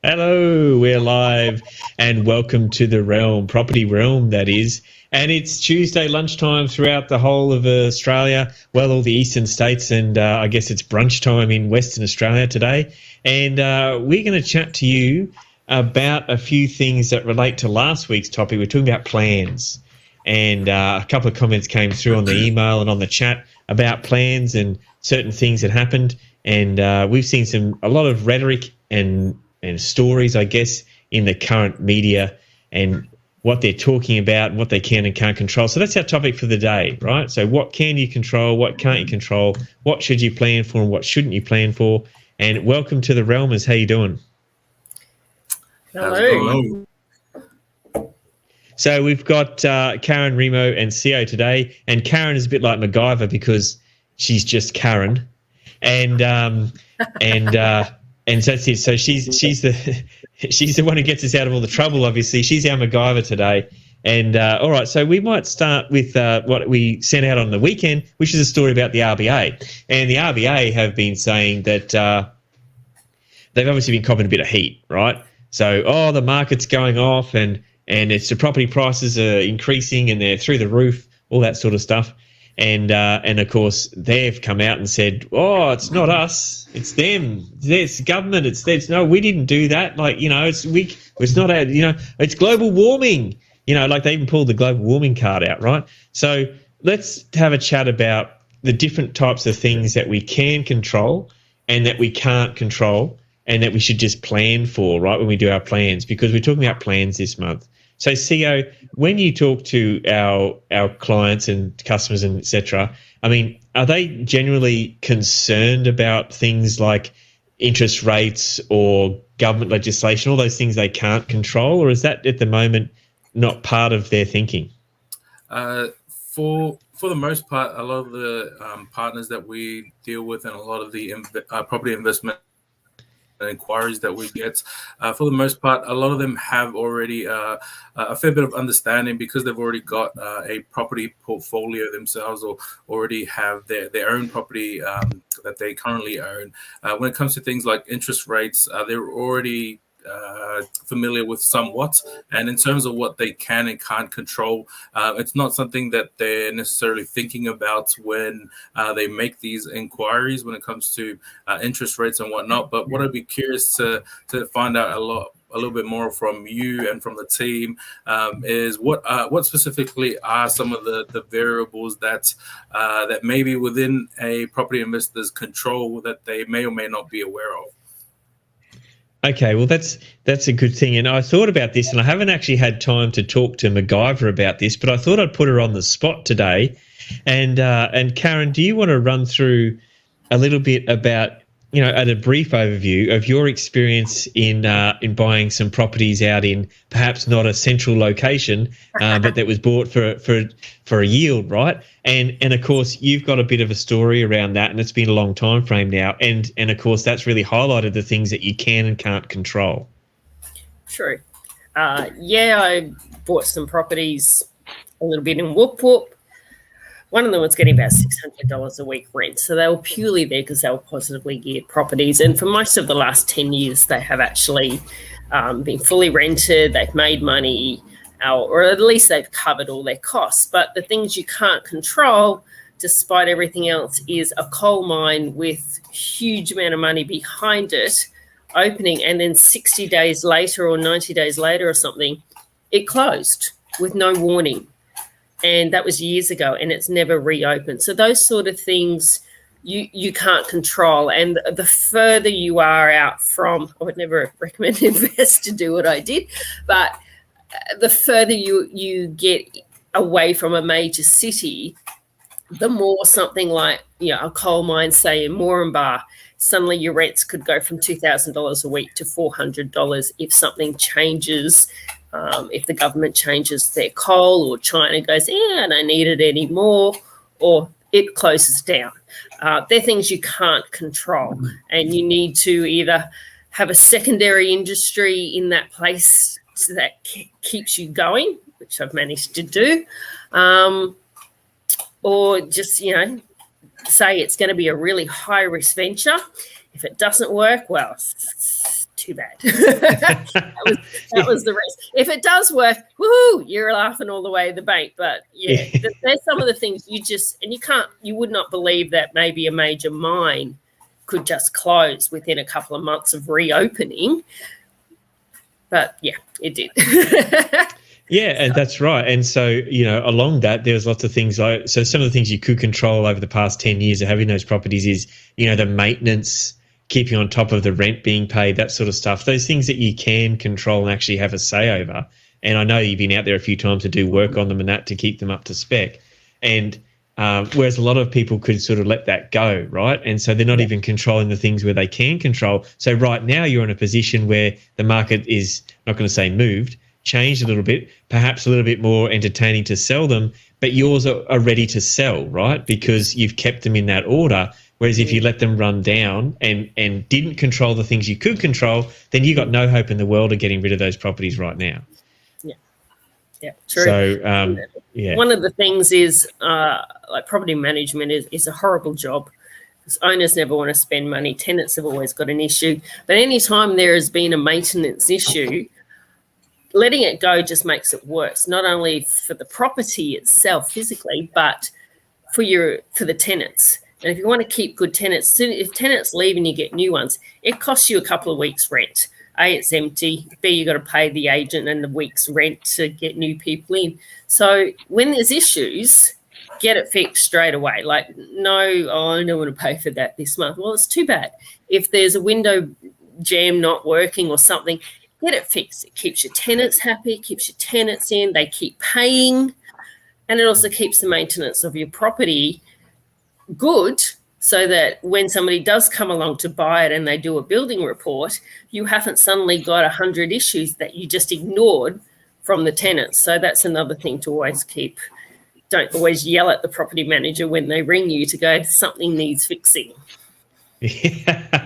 Hello, we're live and welcome to the realm, property realm that is. And it's Tuesday lunchtime throughout the whole of Australia, well, all the eastern states, and I guess it's brunch time in Western Australia today. And we're going to chat to you about a few things that relate to last week's topic. We're talking about plans. And a couple of comments came through on the email and on the chat about plans and certain things that happened. And we've seen a lot of rhetoric and stories, I guess, in the current media and what they're talking about and what they can and can't control. So that's our topic for the day, right? So what can you control? What can't you control? What should you plan for and what shouldn't you plan for? And welcome to the Realmers. How you doing? Hello. So we've got Karen, Remo, and Theo today. And Karen is a bit like MacGyver because she's just Karen. And so that's it. So she's the one who gets us out of all the trouble. Obviously, she's our MacGyver today. And all right, so we might start with what we sent out on the weekend, which is a story about the RBA. And the RBA have been saying that they've obviously been copping a bit of heat, right? So the market's going off, and it's the property prices are increasing, and they're through the roof, all that sort of stuff. And of course, they've come out and said, it's not us, it's them, it's government, no, we didn't do that. It's not it's global warming. Like they even pulled the global warming card out, right? So let's have a chat about the different types of things that we can control and that we can't control and that we should just plan for, right, when we do our plans, because we're talking about plans this month. So, CEO, when you talk to our clients and customers and et cetera, I mean, are they generally concerned about things like interest rates or government legislation, all those things they can't control, or is that at the moment not part of their thinking? For the most part, a lot of the partners that we deal with and a lot of the property investment inquiries that we get, for the most part, a lot of them have already a fair bit of understanding because they've already got a property portfolio themselves or already have their own property that they currently own. When it comes to things like interest rates, they're already familiar with somewhat, and in terms of what they can and can't control, it's not something that they're necessarily thinking about when they make these inquiries when it comes to interest rates and whatnot. But what I'd be curious to find out a little bit more from you and from the team is what specifically are some of the variables that maybe within a property investor's control that they may or may not be aware of. Okay, well, that's a good thing. And I thought about this, and I haven't actually had time to talk to MacGyver about this, but I thought I'd put her on the spot today. And Karen, do you want to run through a little bit about, at a brief overview of your experience in buying some properties out in perhaps not a central location, but that was bought for a yield, right? And of course, you've got a bit of a story around that, and it's been a long time frame now. And of course, that's really highlighted the things that you can and can't control. True. I bought some properties a little bit in Whoop Whoop. One of them was getting about $600 a week rent. So they were purely there because they were positively geared properties. And for most of the last 10 years, they have actually been fully rented. They've made money, or at least they've covered all their costs. But the things you can't control, despite everything else, is a coal mine with huge amount of money behind it opening. And then 60 days later or 90 days later or something, it closed with no warning. And that was years ago, and it's never reopened. So those sort of things you can't control. And the further you are out from, I would never recommend invest to do what I did, but the further you get away from a major city, the more something like a coal mine, say in Moranbah, suddenly your rents could go from $2,000 a week to $400 if something changes. If the government changes their coal, or China goes, I don't need it anymore, or it closes down. They're things you can't control, and you need to either have a secondary industry in that place that keeps you going, which I've managed to do, or just, say it's going to be a really high risk venture. If it doesn't work, well, it's too bad. that was the risk. If it does work, woohoo, you're laughing all the way to the bank. But there's some of the things you would not believe that maybe a major mine could just close within a couple of months of reopening. But yeah, it did. Yeah, and that's right. And so, along that, there's lots of things so some of the things you could control over the past 10 years of having those properties is, the maintenance, keeping on top of the rent being paid, that sort of stuff. Those things that you can control and actually have a say over. And I know you've been out there a few times to do work on them and that to keep them up to spec. And whereas a lot of people could sort of let that go, right? And so they're not even controlling the things where they can control. So right now you're in a position where the market is, not going to say moved, changed a little bit, perhaps a little bit more entertaining to sell them, but yours are ready to sell, right? Because you've kept them in that order. Whereas if you let them run down and didn't control the things you could control, then you got no hope in the world of getting rid of those properties right now. Yeah, true. So, one of the things is like property management is a horrible job. Because owners never want to spend money. Tenants have always got an issue. But anytime there has been a maintenance issue, letting it go just makes it worse, not only for the property itself physically, but for the tenants. And if you want to keep good tenants, if tenants leave and you get new ones, it costs you a couple of weeks' rent. A, it's empty. B, you got to pay the agent and the week's rent to get new people in. So when there's issues, get it fixed straight away. Like, no, I don't want to pay for that this month. Well, it's too bad. If there's a window jam not working or something, get it fixed. It keeps your tenants happy, keeps your tenants in, they keep paying, and it also keeps the maintenance of your property good so that when somebody does come along to buy it and they do a building report, you haven't suddenly got 100 issues that you just ignored from the tenants. So that's another thing to always keep. Don't always yell at the property manager when they ring you to go, something needs fixing. Yeah.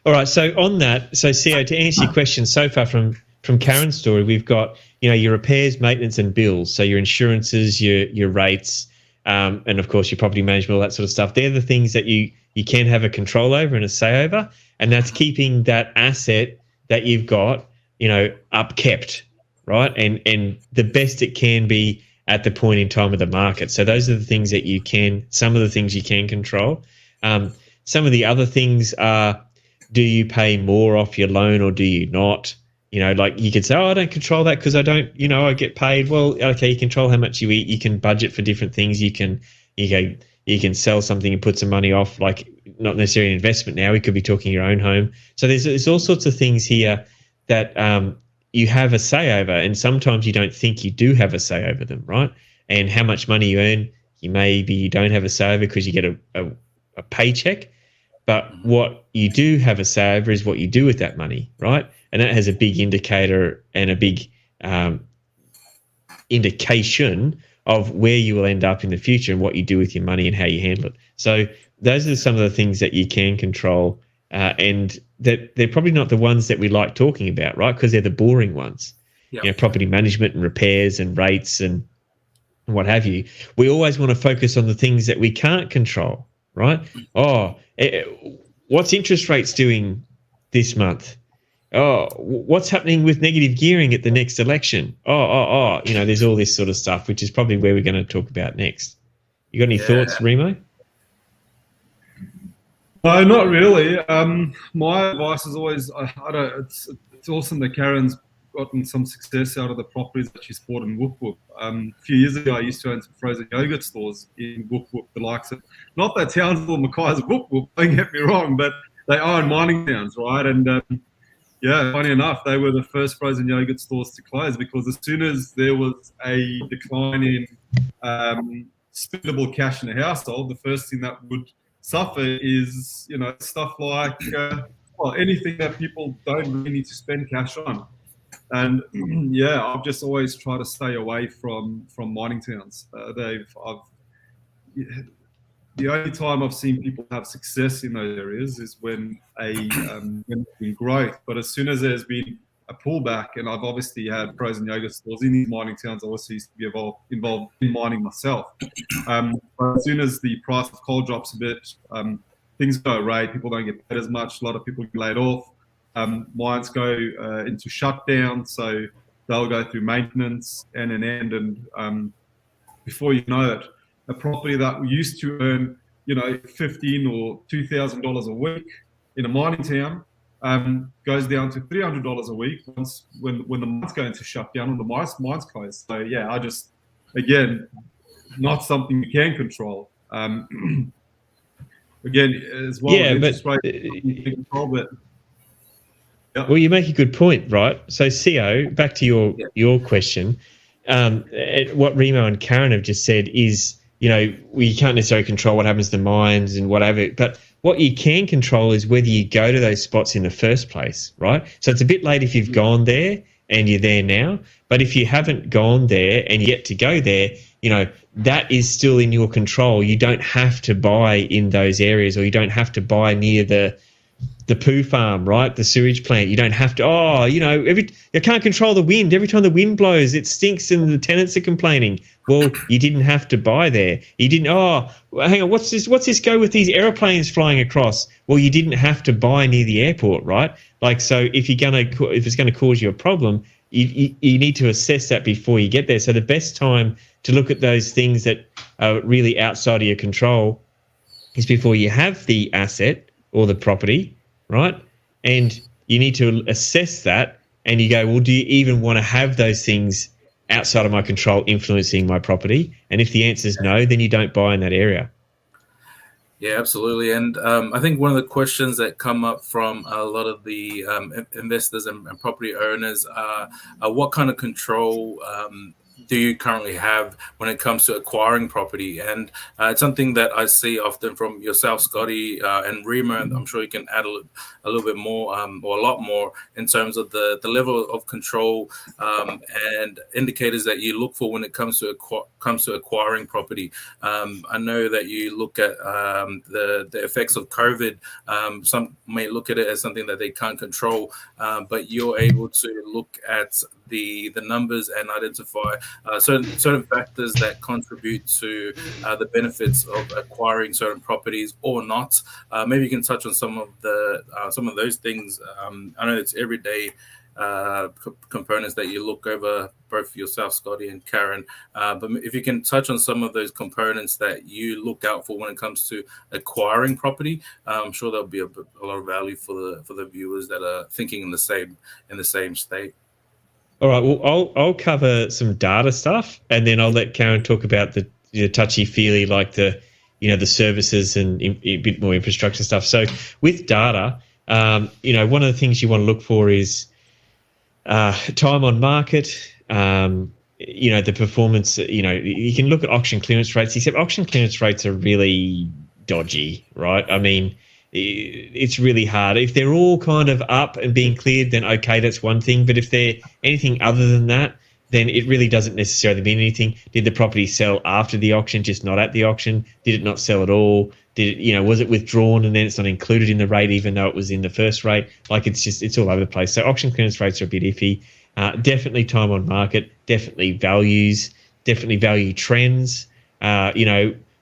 All right. So on that, so CEO, to answer your question, so far from Karen's story, we've got, your repairs, maintenance and bills. So your insurances, your rates, and of course your property management, all that sort of stuff. They're the things that you can have a control over and a say over. And that's keeping that asset that you've got, upkept, right? And the best it can be at the point in time of the market. So those are the things that some of the things you can control. Some of the other things are, do you pay more off your loan or do you not? Like you could say, I don't control that because I don't, I get paid. Well, okay, you control how much you eat. You can budget for different things. You can sell something and put some money off, like not necessarily an investment now. We could be talking your own home. So there's all sorts of things here that you have a say over, and sometimes you don't think you do have a say over them, right? And how much money you earn, you don't have a say over because you get a paycheck. But what you do have a say over is what you do with that money, right? And that has a big indicator and a big indication of where you will end up in the future and what you do with your money and how you handle it. So those are some of the things that you can control, and that they're probably not the ones that we like talking about, right? Because they're the boring ones. Yep. Property management and repairs and rates and what have you. We always want to focus on the things that we can't control, right? What's interest rates doing this month? What's happening with negative gearing at the next election? There's all this sort of stuff, which is probably where we're going to talk about next. You got any thoughts, Remo? No, not really. My advice is always, it's awesome that Karen's gotten some success out of the properties that she's bought in Whoop Whoop. A few years ago, I used to own some frozen yogurt stores in Whoop Whoop, the likes of, not that Townsville, Mackay's Whoop Whoop, don't get me wrong, but they are in mining towns, right? And funny enough, they were the first frozen yogurt stores to close because as soon as there was a decline in spendable cash in the household, the first thing that would suffer is, stuff like, anything that people don't really need to spend cash on. And I've just always tried to stay away from mining towns. The only time I've seen people have success in those areas is when when there's been growth. But as soon as there's been a pullback, and I've obviously had frozen yogurt stores in these mining towns, I also used to be involved in mining myself. But as soon as the price of coal drops a bit, things go away. People don't get paid as much. A lot of people get laid off. Mines go into shutdown, so they'll go through maintenance and before you know it, a property that used to earn, $15 or $2,000 a week in a mining town goes down to $300 a week when the mines go into shutdown or the mines close. So yeah, again, not something you can control. Again, as well, Yeah, interest but rate, you can control, but yeah. Well, you make a good point, right? So, CO, back to your question. What Remo and Karen have just said is, we can't necessarily control what happens to the mines and whatever, but what you can control is whether you go to those spots in the first place, right? So it's a bit late if you've gone there and you're there now, but if you haven't gone there and yet to go there, that is still in your control. You don't have to buy in those areas, or you don't have to buy near the poo farm, right? The sewage plant. You don't have to, you can't control the wind. Every time the wind blows, it stinks and the tenants are complaining. Well, you didn't have to buy there. You didn't, hang on, what's this go with these aeroplanes flying across? Well, you didn't have to buy near the airport, right? Like, so if it's going to cause you a problem, you need to assess that before you get there. So the best time to look at those things that are really outside of your control is before you have the asset or the property, right? And you need to assess that, and you go, well, do you even want to have those things outside of my control influencing my property? And if the answer is no, then you don't buy in that area. Yeah, absolutely. And I think one of the questions that come up from a lot of the investors and property owners are what kind of control do you currently have when it comes to acquiring property? And it's something that I see often from yourself, Scotty, and Remo. And I'm sure you can add a little bit more or a lot more in terms of the level of control and indicators that you look for when it comes to acquiring property. I know that you look at the effects of COVID. Some may look at it as something that they can't control, but you're able to look at the numbers and identify certain factors that contribute to the benefits of acquiring certain properties or not. Maybe you can touch on some of those things. I know it's everyday components that you look over, both yourself, Scotty, and Karen. But if you can touch on some of those components that you look out for when it comes to acquiring property, I'm sure there'll be a lot of value for the viewers that are thinking in the same state. All right. Well, I'll cover some data stuff, and then I'll let Karen talk about the touchy-feely, like the services and a bit more infrastructure stuff. So with data, one of the things you want to look for is time on market. The performance. You can look at auction clearance rates, except auction clearance rates are really dodgy, right? I mean, it's really hard. If they're all kind of up and being cleared, then okay, that's one thing. But if they're anything other than that, then it really doesn't necessarily mean anything. Did the property sell after the auction, just not at the auction? Did it not sell at all? Did it, was it withdrawn and then it's not included in the rate, even though it was in the first rate? Like, it's all over the place. So auction clearance rates are a bit iffy. Definitely time on market, definitely values, definitely value trends.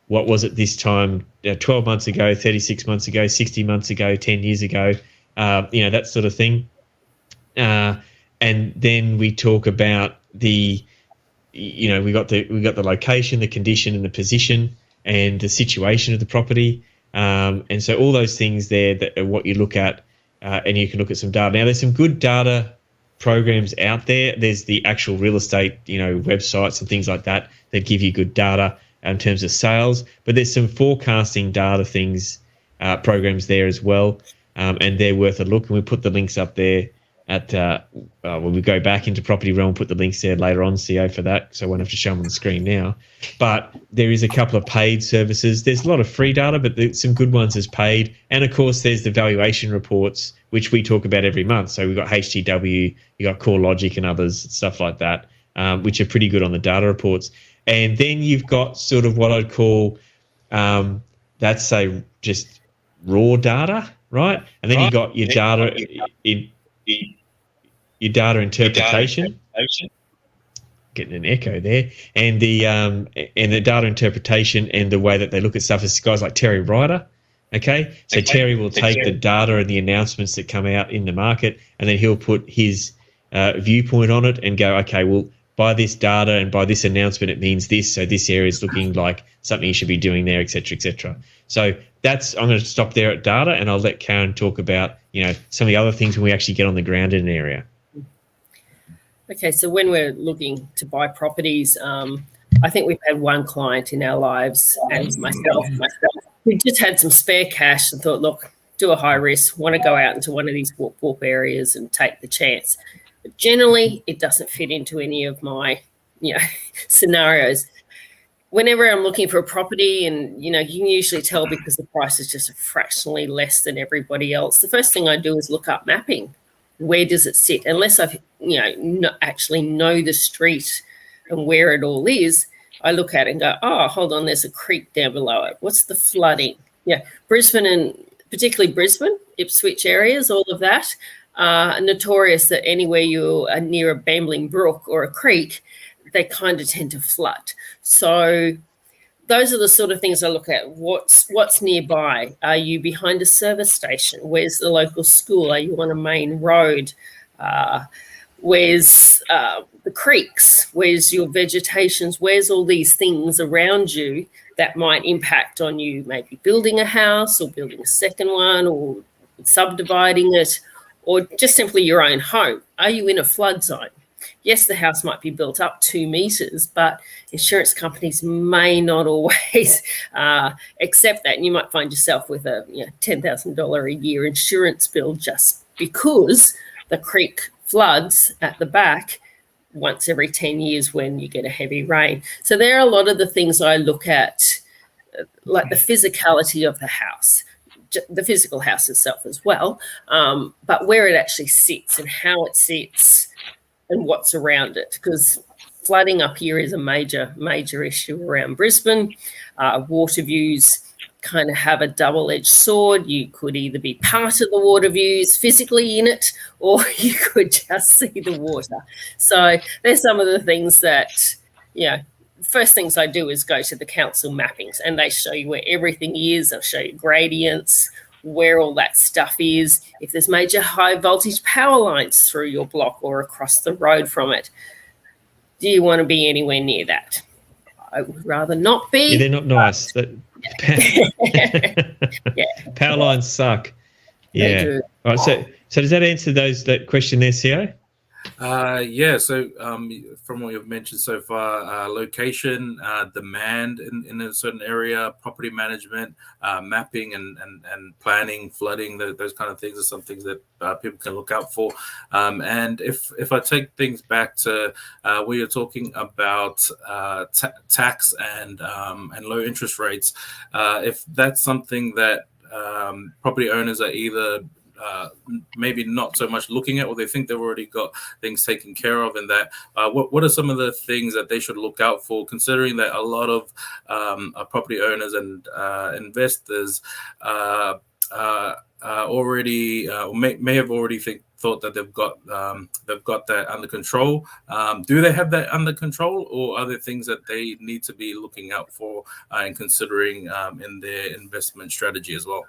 What was it this time, 12 months ago, 36 months ago, 60 months ago, 10 years ago, that sort of thing. And then we talk about we got the location, the condition and the position and the situation of the property. And so all those things there that are what you look at, and you can look at some data. Now, there's some good data programs out there. There's the actual real estate, websites and things like that give you good data in terms of sales, but there's some forecasting data things, programs there as well, and they're worth a look. And we put the links up there at when we go back into Property Realm, put the links there later on, CO, for that, so I won't have to show them on the screen now. But there is a couple of paid services. There's a lot of free data, but there's some good ones as paid. And, of course, there's the valuation reports, which we talk about every month. So we've got HTW, you got CoreLogic and others, stuff like that, which are pretty good on the data reports. And then you've got sort of what I'd call, that's say just raw data, right? And then you've got your data your data interpretation. Getting an echo there, and the data interpretation and the way that they look at stuff is guys like Terry Ryder, Okay, so Terry will take the data and the announcements that come out in the market, and then he'll put his viewpoint on it and go, okay, well, by this data and by this announcement, it means this. So this area is looking like something you should be doing there, et cetera, et cetera. So I'm going to stop there at data, and I'll let Karen talk about, some of the other things when we actually get on the ground in an area. Okay, so when we're looking to buy properties, I think we've had one client in our lives, and myself, we just had some spare cash and thought, look, do a high risk, want to go out into one of these whoop areas and take the chance. But generally, it doesn't fit into any of my, scenarios. Whenever I'm looking for a property, and you can usually tell because the price is just fractionally less than everybody else, the first thing I do is look up mapping. Where does it sit? Unless I, actually know the street and where it all is, I look at it and go, oh, hold on, there's a creek down below it. What's the flooding? Yeah, Brisbane, and particularly Brisbane, Ipswich areas, all of that, are notorious that anywhere you are near a bambling brook or a creek, they kind of tend to flood. So those are the sort of things I look at. What's nearby? Are you behind a service station? Where's the local school? Are you on a main road? Where's the creeks? Where's your vegetations? Where's all these things around you that might impact on you maybe building a house or building a second one or subdividing it, or just simply your own home? Are you in a flood zone? Yes, the house might be built up 2 meters, but insurance companies may not always accept that. And you might find yourself with a $10,000 a year insurance bill just because the creek floods at the back once every 10 years when you get a heavy rain. So there are a lot of the things I look at, like the physicality of the house, the physical house itself as well, but where it actually sits and how it sits and what's around it, because flooding up here is a major issue around Brisbane. Water views kind of have a double-edged sword. You could either be part of the water views physically in it, or you could just see the water. So there's some of the things that, first things I do is go to the council mappings, and they show you where everything is. They'll show you gradients, where all that stuff is. If there's major high voltage power lines through your block or across the road from it, do you want to be anywhere near that? I would rather not be. Yeah, they're not nice. Power lines suck. Yeah. All right. So does that answer that question there, CO? Yeah. So from what you've mentioned so far, location, demand in a certain area, property management, mapping and planning, flooding, those kind of things are some things that people can look out for. And if I take things back to where you're talking about tax and low interest rates, if that's something that property owners are either maybe not so much looking at, or they think they've already got things taken care of, and that what are some of the things that they should look out for, considering that a lot of property owners and investors already may have already thought that they've got that under control. Do they have that under control, or are there things that they need to be looking out for and considering in their investment strategy as well?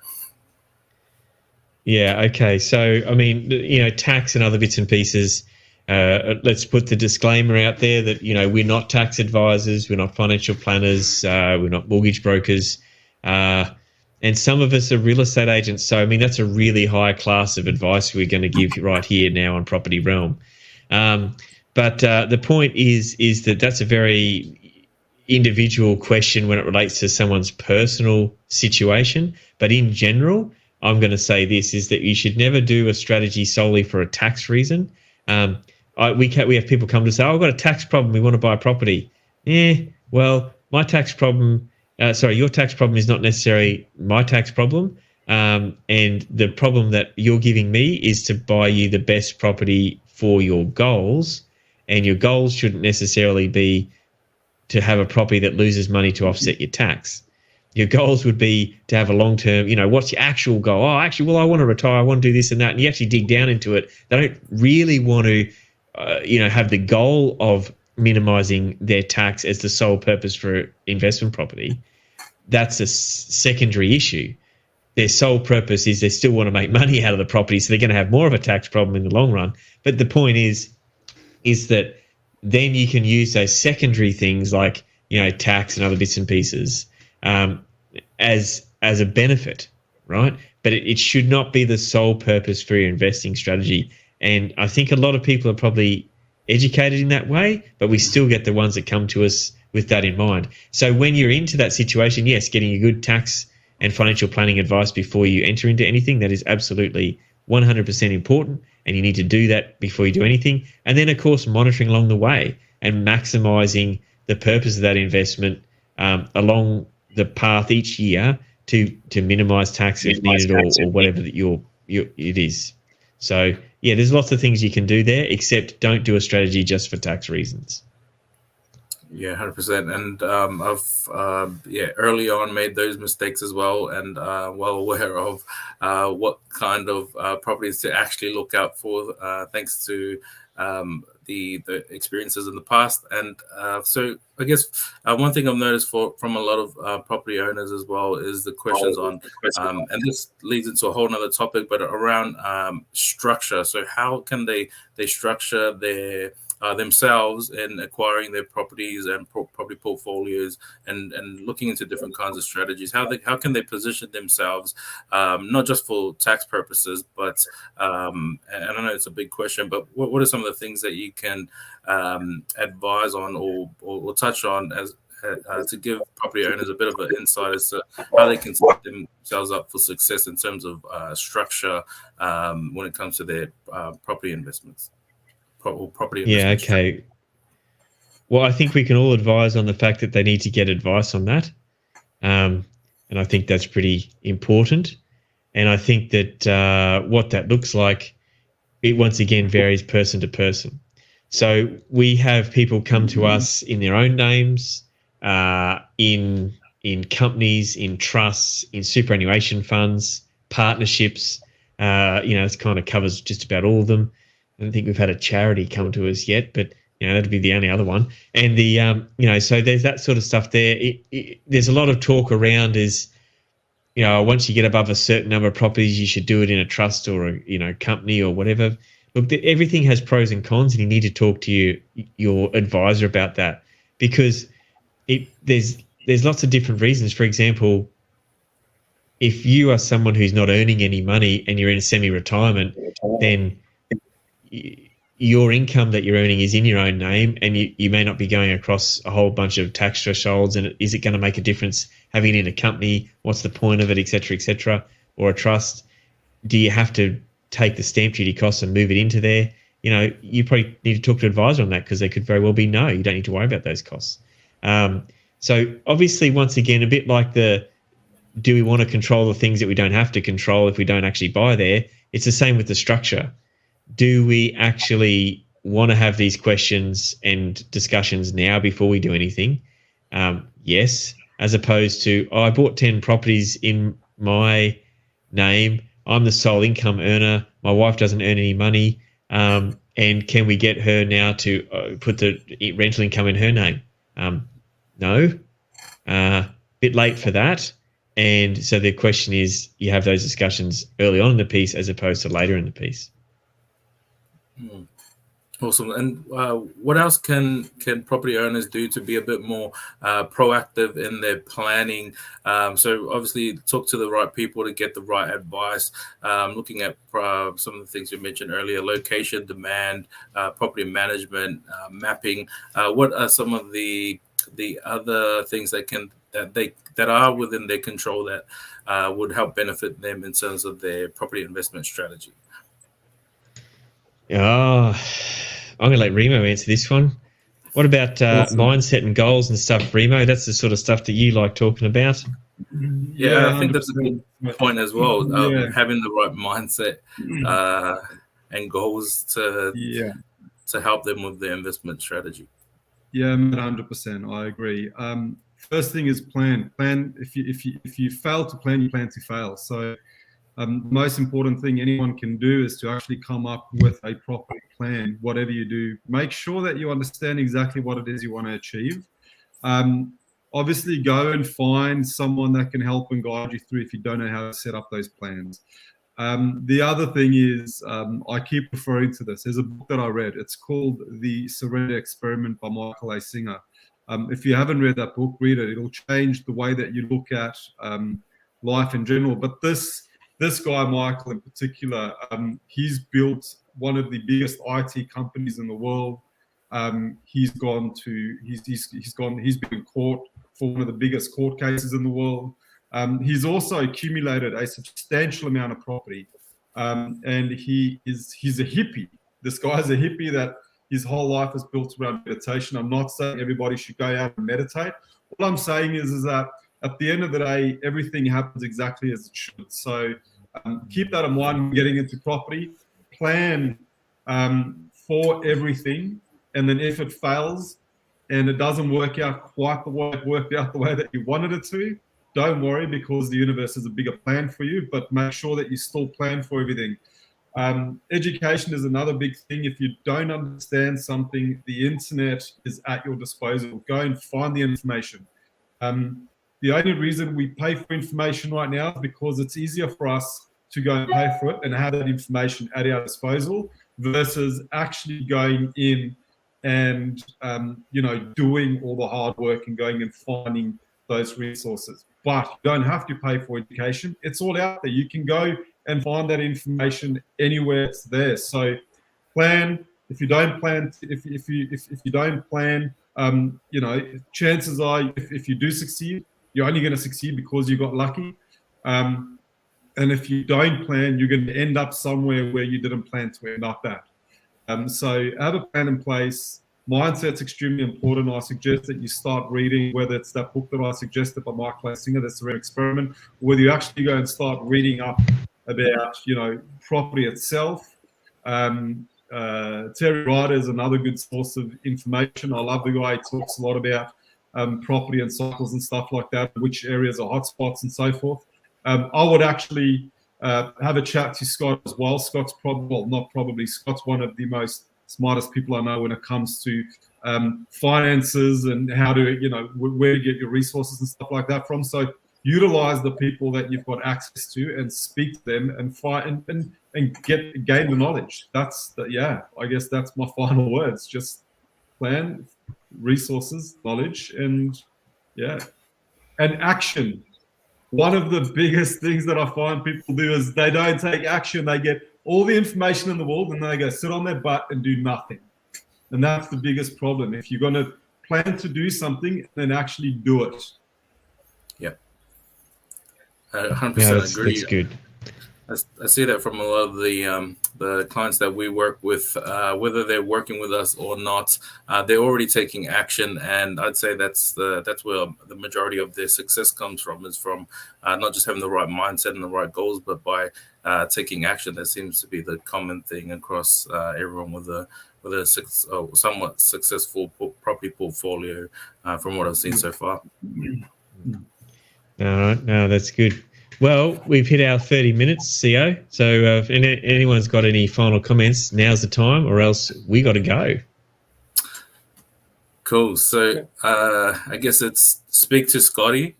Yeah, okay. So, I mean, tax and other bits and pieces, let's put the disclaimer out there that, we're not tax advisors, we're not financial planners, we're not mortgage brokers, and some of us are real estate agents. So, I mean, that's a really high class of advice we're going to give right here now on Property Realm. But the point is that that's a very individual question when it relates to someone's personal situation. But in general, I'm going to say this, is that you should never do a strategy solely for a tax reason. We have people come to say, I've got a tax problem, we want to buy a property. Well, your tax problem is not necessarily my tax problem. And the problem that you're giving me is to buy you the best property for your goals. And your goals shouldn't necessarily be to have a property that loses money to offset your tax. Your goals would be to have a long-term, what's your actual goal? I want to retire. I want to do this and that. And you actually dig down into it. They don't really want to, have the goal of minimizing their tax as the sole purpose for investment property. That's a secondary issue. their sole purpose is they still want to make money out of the property, so they're going to have more of a tax problem in the long run. But the point is that then you can use those secondary things like, tax and other bits and pieces as a benefit, right? But it should not be the sole purpose for your investing strategy. And I think a lot of people are probably educated in that way, but we still get the ones that come to us with that in mind. So when you're into that situation, yes, getting a good tax and financial planning advice before you enter into anything, that is absolutely 100% important, and you need to do that before you do anything. And then, of course, monitoring along the way and maximizing the purpose of that investment along the path each year to minimize tax if needed, or whatever that it is. So, yeah, there's lots of things you can do there, except don't do a strategy just for tax reasons. Yeah, 100%. And I've early on made those mistakes as well, and well aware of what kind of properties to actually look out for, thanks to the experiences in the past. And so I guess one thing I've noticed from a lot of property owners as well is the questions on, and this leads into a whole nother topic, but around structure. So how can they structure their themselves in acquiring their properties and property portfolios, and looking into different kinds of strategies? How can they position themselves, not just for tax purposes, but and I know it's a big question, but what are some of the things that you can advise on or touch on as to give property owners a bit of an insight as to how they can set themselves up for success in terms of structure when it comes to their property investments? Yeah, okay. Well, I think we can all advise on the fact that they need to get advice on that. And I think that's pretty important. And I think that what that looks like, it once again varies person to person. So we have people come to us in their own names, in companies, in trusts, in superannuation funds, partnerships. It kind of covers just about all of them. I don't think we've had a charity come to us yet, but that'd be the only other one. And so there's that sort of stuff there. There's a lot of talk around once you get above a certain number of properties, you should do it in a trust or a company or whatever. Look, everything has pros and cons, and you need to talk to your advisor about that, because there's lots of different reasons. For example, if you are someone who's not earning any money and you're in semi-retirement, then your income that you're earning is in your own name, and you may not be going across a whole bunch of tax thresholds. And is it going to make a difference having it in a company? What's the point of it, et cetera, or a trust? Do you have to take the stamp duty costs and move it into there? You probably need to talk to an advisor on that, because they could very well be no, you don't need to worry about those costs. So obviously, once again, a bit like do we want to control the things that we don't have to control if we don't actually buy there? It's the same with the structure. Do we actually want to have these questions and discussions now before we do anything? Yes, as opposed to, I bought 10 properties in my name. I'm the sole income earner. My wife doesn't earn any money. And can we get her now to put the rental income in her name? No. Bit late for that. And so the question is, you have those discussions early on in the piece as opposed to later in the piece. Awesome. And what else can property owners do to be a bit more proactive in their planning? So obviously talk to the right people to get the right advice, looking at some of the things you mentioned earlier: location, demand, property management, mapping. What are some of the other things that are within their control that would help benefit them in terms of their property investment strategy? I'm going to let Remo answer this one. What about mindset and goals and stuff, Remo? That's the sort of stuff that you like talking about. Yeah, I think that's a good point as well. Having the right mindset and goals to help them with their investment strategy. Yeah, 100%. I agree. First thing is plan. Plan. If you fail to plan, you plan to fail. So the most important thing anyone can do is to actually come up with a proper plan. Whatever you do, make sure that you understand exactly what it is you want to achieve. obviously go and find someone that can help and guide you through if you don't know how to set up those plans. The other thing is, I keep referring to this. There's a book that I read. It's called The Surrender Experiment by Michael A. Singer. If you haven't read that book, read it. It'll change the way that you look at life in general. But this guy, Michael, in particular, he's built one of the biggest IT companies in the world. He's been in court for one of the biggest court cases in the world. He's also accumulated a substantial amount of property, and he's a hippie. This guy's a hippie that his whole life is built around meditation. I'm not saying everybody should go out and meditate. What I'm saying is that at the end of the day, everything happens exactly as it should. So keep that in mind when getting into property. Plan for everything, and then if it fails and it doesn't work out quite the way it worked out the way that you wanted it to, don't worry, because the universe has a bigger plan for you, but make sure that you still plan for everything. Education is another big thing. If you don't understand something, the internet is at your disposal. Go and find the information. The only reason we pay for information right now is because it's easier for us to go and pay for it and have that information at our disposal versus actually going in and doing all the hard work and going and finding those resources. But you don't have to pay for education. It's all out there. You can go and find that information anywhere it's there. So plan. If you don't plan, if you don't plan, chances are if you do succeed, you're only going to succeed because you got lucky. And if you don't plan, you're going to end up somewhere where you didn't plan to end up at. So have a plan in place. Mindset's extremely important. I suggest that you start reading, whether it's that book that I suggested by Michael A. Singer, The Surrender Experiment, or whether you actually go and start reading up about, property itself. Terry Ryder is another good source of information. I love the guy. He talks a lot about property and cycles and stuff like that, which areas are hotspots and so forth. I would actually have a chat to Scott as well. Scott's Scott's one of the most smartest people I know when it comes to finances and how to, where to get your resources and stuff like that from. So utilize the people that you've got access to and speak to them and find and gain the knowledge. I guess that's my final words. Just plan, resources, knowledge, and action. One of the biggest things that I find people do is they don't take action. They get all the information in the world and then they go sit on their butt and do nothing. And that's the biggest problem. If you're going to plan to do something, then actually do it. Yeah. I 100% agree. That's good. I see that from a lot of the clients that we work with, whether they're working with us or not, they're already taking action, and I'd say that's where the majority of their success comes from. Is from not just having the right mindset and the right goals, but by taking action. That seems to be the common thing across everyone with a somewhat successful property portfolio, from what I've seen so far. No, that's good. Well, we've hit our 30 minutes, CO. So if anyone's got any final comments, now's the time, or else we got to go. Cool. So I guess it's speak to Scotty,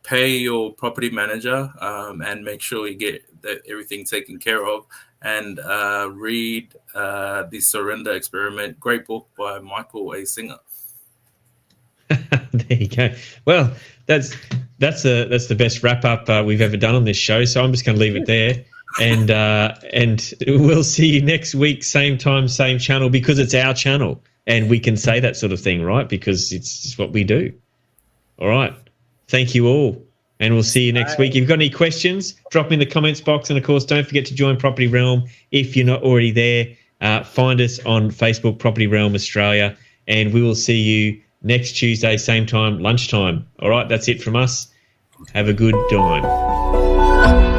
pay your property manager, and make sure you get everything taken care of, and read The Surrender Experiment. Great book by Michael A. Singer. There you go. Well, that's the best wrap up we've ever done on this show. So I'm just going to leave it there, and we'll see you next week, same time, same channel, because it's our channel, and we can say that sort of thing, right? Because it's just what we do. All right. Thank you all, and we'll see you next week. If you've got any questions, drop them in the comments box, and of course, don't forget to join Property Realm if you're not already there. Find us on Facebook, Property Realm Australia, and we will see you next Tuesday, same time, lunchtime. All right, that's it from us. Have a good time.